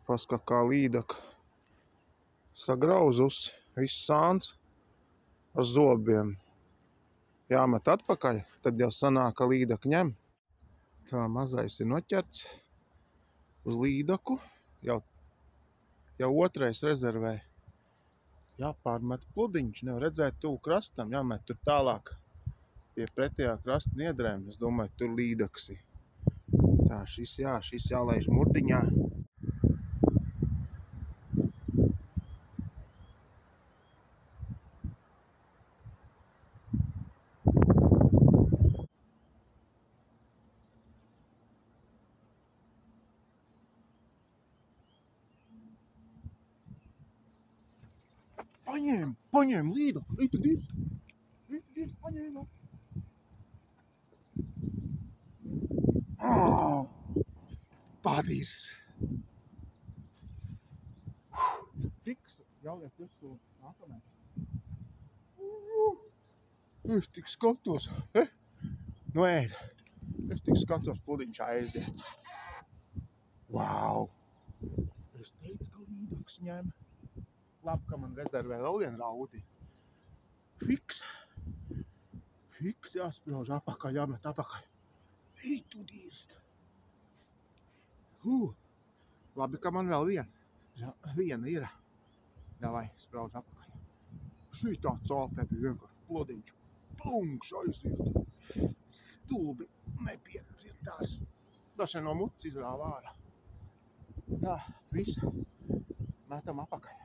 Paska kā līdaka sagrauzus, viss sāns ar zobiem. Jāmet atpakaļ, tad jau sanāk, ka līdaka ņem. Tā mazais ir noķerts uz līdaku, jau otrais rezervē. Jāpārmet pludiņš, nevar redzēt tuvu krastam, jāmet tur tālāk pie pretējā krasta niedrēm. Es domāju, tur līdaks ir. Tā, šis jālaiž murdiņā. Paņēm līdaku, ej tu dirst, paņēma. Padirs. Fiks, jāliek virsū nākamais. Es tik skatos, nu ēd. Es tik skatos, pludiņš aiziet. Vau! Es teicu, ka līdaks ņem. Labi, ka man rezervē vēl vien raudi. Fiks jāsprauž apakaļ, jāmet apakaļ. Ej tu dirst. Labi, ka man vēl viena ir. Davai, sprauž apakaļ. Šitā cāpē bija vienkārši pludiņš. Plunkš aiziet. Stulbi nepiecirdās. Dažai no muts izrāva ārā. Tā, viss. Metam apakaļ.